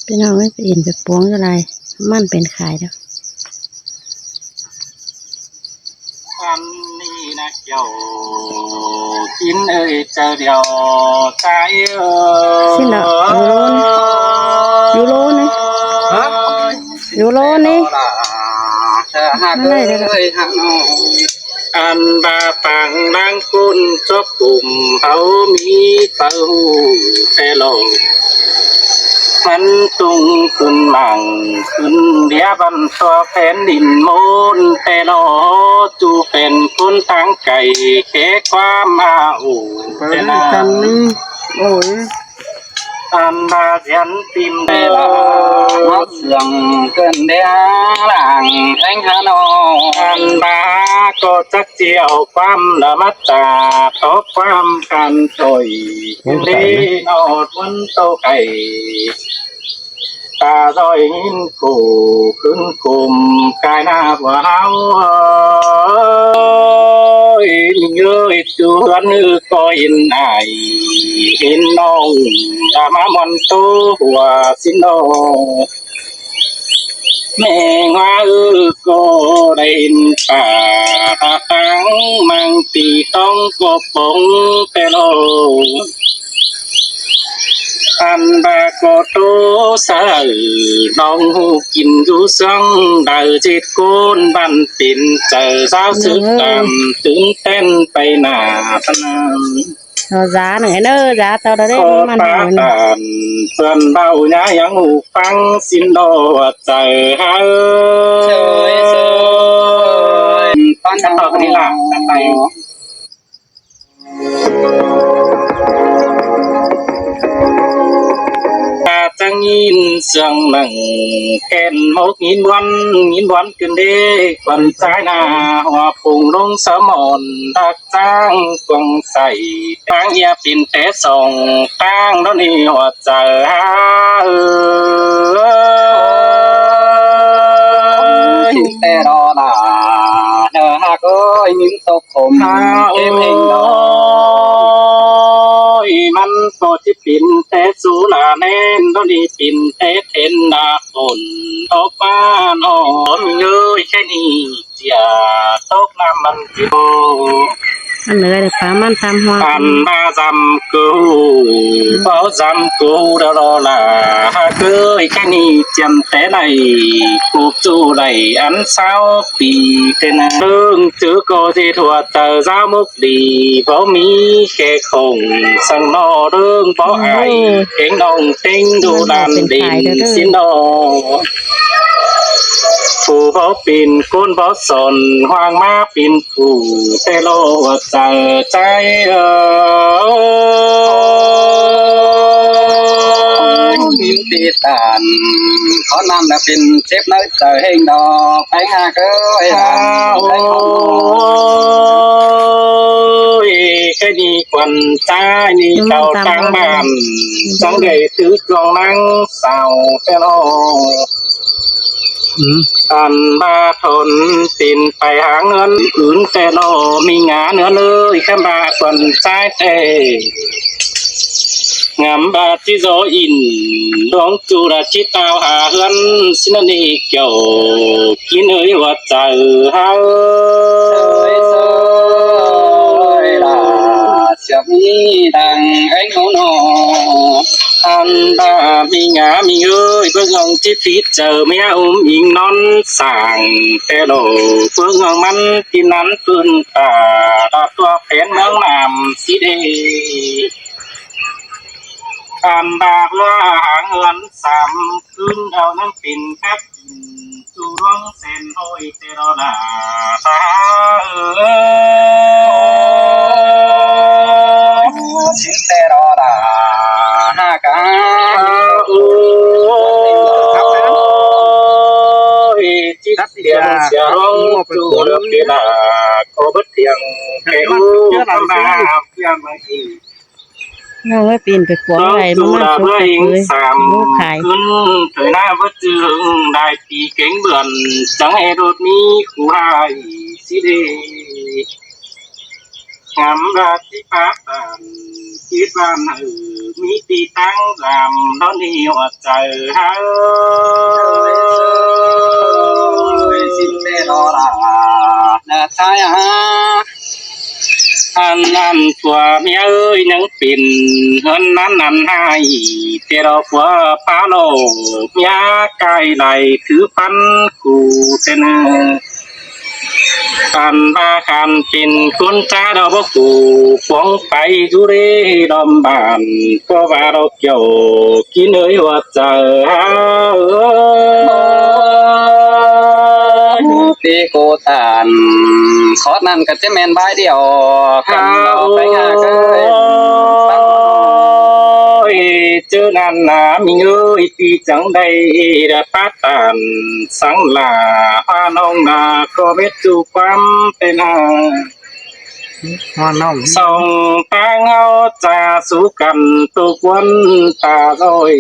พี่น้องไม่ไปอินไปป้วงอะไรมันเป็นขายแล้วอันนี้นะเจ้ากินเจอเดียวใจสิเนาะยูโรนี่ยูโรนี่อะไรเด้ออันบาปังดังคุณจบกลุ่มเขามีเป้าแต่โลกมันตุงขึ้นมั่งขึ้นเดียบันตัวแผ่นดินมูลแต่โลจูเป็นคนตั้งไก่แค่ความมาอูแต่นาโอ้ยอันบายันติมเดลาเสียงเกินเดียหลังแห่งฮานอยอันบาก็จักเจียวความละมัดตาทบความกันถอยเล่นอดวันโตไก่ตาซอยหินกูขึ้นคุมกายหน้าหัวเฮาเงยตัวนึกก็เห็นไอเห็นน้องตามามอนโตหัวสินโนแม่งว่าก็ได้เห็นป่าตั้งมังตีต้องกบปงแต่โลอันบาโกโตสาวน้องหูกินอยู่ซังดาวจิตโกนบันตินเจอสาวสุดดำตื่นเต้นไปหน้าพนามเราgiá này nơ giá tao đã đấyมันเพื่อนเบาหน้ายังหูฟังสินโดเจอเฮาตอนจะต่อกันนี่ล่ะไปจังยินเสียงหนังแก่นหมกยินวันขึ้นเด้ควันใจหน้าหัวพุ่งลงสมอนดักจ้างกวงใส่ตั้งเอียปินแต่ส่งตั้งแล้วนี่หัวใจแต่รอหน้าเธอหากเอ้ยยิ้มตกขมเอ็มเองดอมันก็จะปินแต่สูลาแน่นตอนนี้ปินแต่เทนดาฝนตกมานอนเงยแค่นี้จะตกน้ำมันจิโอันเหนื่อยเลยป้ามันทำหัวอันมาจำกูเบาจำกูเดรอละเกยแค่นี้จำแต่ไหนกูจูไหลอันเศร้าปีแต่นะเรื่องจื้อก็ที่ถั่วเตอเจ้ามุกดีเพราะมีแค่คงสังนอเรื่องเพราะไอเก่งดองเต็งดูดันดินสินดอผู้เพาปินก้นเพาสนห่างมาปินผู้แต่โลใจใจยิ้มตีตันเขานำแต่เป็นเจ็บน้อยเตยเฮงดอกไปหาเกยแค่นี้ควันใจนี่เต่าตั้งบ้านจังได้ถือกลองนั่งเศร้าแต่โลอันบาทนปินไปหาเงินอื่นแต่โนมีงานเนื้อเลยแค่บาคนใจเตงามบาที่โซอินดวงจูราจิตาวหาเงินสินนี่เกี่ยวกินเอ้ยว่าใจเฮาจะมีดังให้เขาหนออันบามีงามีเอ้ยเพื่ององจิตฟิตเจอเมียอิงนอนสั่งแต่โลเพื่ององมันที่นั้นฟื้นตาตัวแผนเมืองนำสิเดอันบาว่าหาเงินสามคืนเอาน้ำปิ่นแคบจูร้องเส้นโอยเตโรลาตาชิเตโรลาฮากาจิตเดียงเสียร้องจูเลือกเดียนาโคบัดเตียงเทอูทำมาเพียงไม่อีเราไม่ปีนไปขวางอะไรมันมาชุบเลยลูกขายขึ้นเผยหน้าวัดจึงได้ปีเก่งเบื่อนจังเอรดมีคู่หายสิเดงามราชิปาตันคิดว่า มีตีตั้งรำน้องนี่ว่าใจหาสิเตโรรานาทายาอันผัวเมียเอ้ยยังปิ่นเฮินนั้นให้เตโรผัวปาโลเมียไก่ไหลถือพันกูเตนกันมากันปิ่นคนจ้าดอกกูฟองไปอยู่เรดอมบานก็ว่าเราเกี่ยวกินเอ้ยว่าเจอตีโกตานขอนั่นก็จะแมนบายเดียวกันไปงาเจอนั่นนะมีเอ้ยปีจังได้ระปัดตันสังลาพาน้องนาก็เม็ดจูความเป็นน้องส่งตาเงาจ่าสู้กันตุกวันตาโอย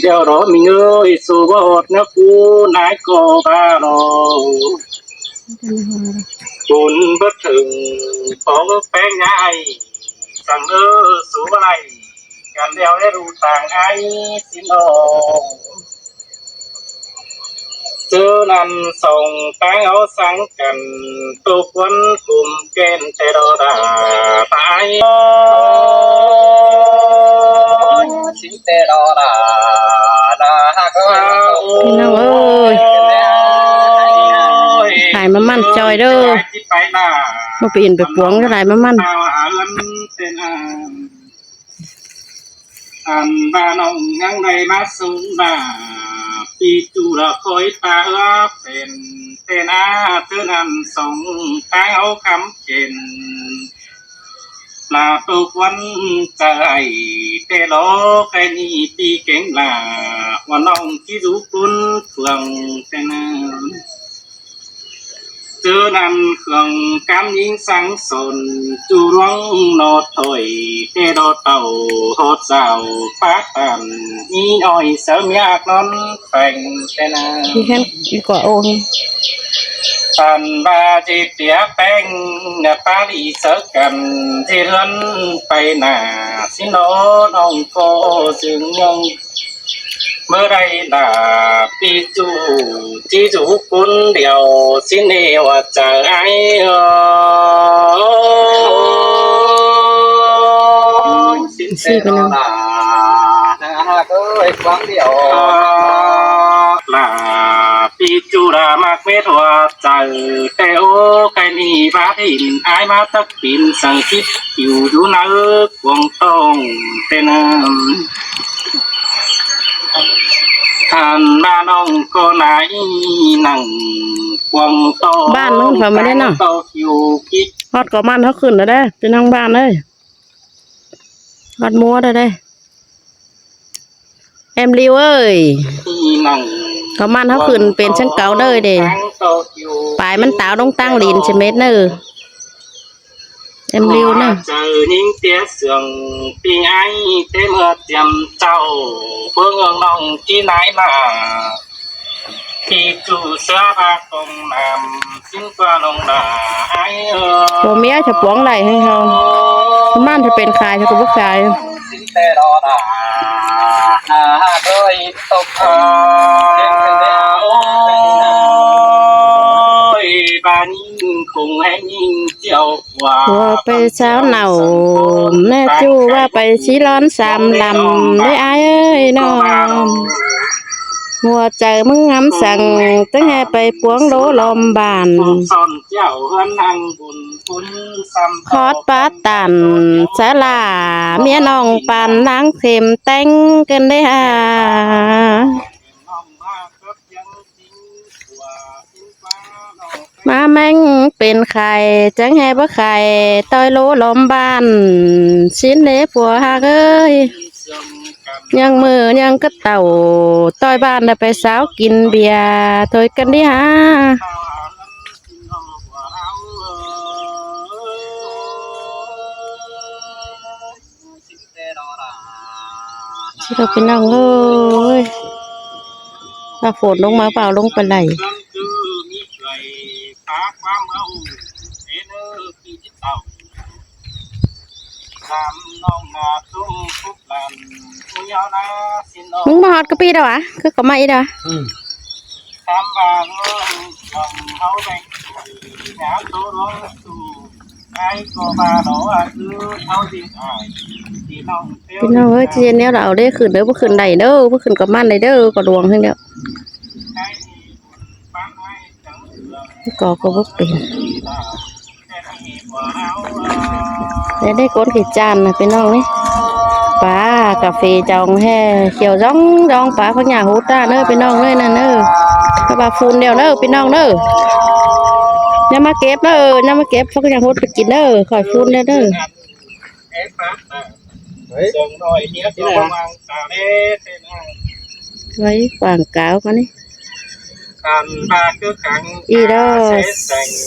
เดี๋ยวรอมีเอ้ยสู้บทเนื้อกูนายก็บารอคุณบัดถึงของแป้งไงสั่งสู้อะไรกันเดียวได้รู้ต่างไอ้สิโนเจอนั้นส่งตั้งเอาสังกันตุกวันกลุ่มเกณฑ์เทโรดาตายสิเทโรดาฮักพี่น้องเอ้ยขายมามั่นจอยเด้อมาเปลี่ยนไปปวงก็ได้มามั่นบ้านองยังในมาสูงมาปีจูละคอยตาเป็นเตนาเธอนั้นส่งตาเอาคำเข็นลาตุกวันใจเตโลใครนี่ปีเก่งลาวันน้องที่รู้คุณเฟืองเตนาเจอนั้นเครื่องการยิงสังสนจูร้องนอถอยเตโดเต่าโหดเจ้าปากตันนี่อ้อยเสริมยากนอนแฝงแต่นาที่แค่ดีกว่าโอ้ยตันบาจิเตียแป้งเนปาลีเสกันที่เรือนไปหน้าสิโนน้องโกจึงยังเมื่อไรด่าปีจูจีจูคุณเดียวสิเนว่าจะไอ้สิเป็นอะไรก็ไอ้ฟังเดียวลาปีจูรามักเมตว่าใจแต่โอ้ใครมีบาดินไอมาตักปินสังคิดอยู่นักวงตองเต็นท่านบ้านน้องก็ไหนนั่งควงโตบ้านมึงเขาไม่ได้น่ะฮอดก็มันเขาขึ้นแล้วได้ไปนั่งบ้านเลยฮอดมัวได้เอ็มริวเอ้ยก็มันเขาขึ้นเป็นช่างเก่าเลยเด้ปลายมันตาวต้องตั้งลินใช่ไหมเนอเอ็มริวเนอะเจอนิ่งเตี้ยเสื่องปีไอเต็มเตรียมเจ้าเพื่อน้องที่ไหนมาที่จูเสือพากงนำสิ้นกว่าน้องนาไอ้ตัวเมียจะปวงไหลให้เขามันจะเป็นคายจะเป็นผู้ชายสิ้นแต่รอดาเคยตกบ้านยิ่งคงให้ยิ่งเจียวกว่าไปเช้าเหน่าแม่จูว่าไปชี้ร้อนสามลำได้ไอ้เอ้ยน้องหัวใจมึงงำสั่งตั้งแต่ไปปวงโลลมบานคอดปาตันสาลาเมียน้องปานนางเข็มแต่งกันได้ฮะมาแม่งเป็นไข่จังให้บ่ไข่ต้อยโลลมบานชิ้นเล็บผัวหักเอ้ยยังมือยังกระเต่าต้อยบ้านได้ไปสาวกินเบียร์ถอยกันดิฮะที่เราเป็นนั่งเลยถ้าฝนลงมาเปล่าลงไปไหล มึงมาฮอดกะปีดอกอ่ะคือก็มาอีดอก พี่น้องเอ้ยเจียนเนี้ยเราเอาได้ขึ้นเด้อบ่ขึ้นได้เด้อบ่ขึ้นกับมันได้เด้อก็ดวงให้เด้อก็บ่เป็นได้ก้นขี้จานนะพี่น้องนี่ปลากาแฟจองแห่เขียวจ้องจ้องปลาพักหญ้าหูตาเด้อพี่น้องเอ้ยนั่นเด้อปลาฟูนเดียวเด้อพี่น้องเด้ออย่ามาเก็บเด้ออย่ามาเก็บพักหญ้าหูไปกินเด้อข่อยฟูนเด้อไว้ฝางกาวกันนี่อีดอ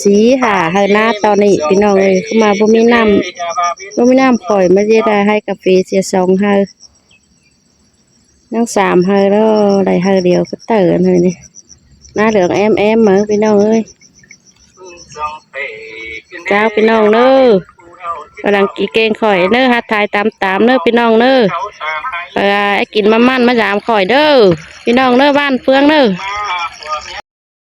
สีหาเฮาหน้าตอนนี้พี่น้องเลยเข้ามาบ่มีน้ำข่อยมาเจได้ให้กาแฟเสีย2เฮานั่ง3เฮาแล้วได้เฮาเดียวก็เต๋อเลยนี่หน้าเหลืองแอมเหมือนพี่น้องเอ้ยก้าวพี่น้องเด้อกำลังกินเกงข่อยเด้อฮัดทายตามเด้อพี่น้องเด้อไอ้กินมันมายามข่อยเด้อพี่น้องเด้อบ้านเฟืองเด้อ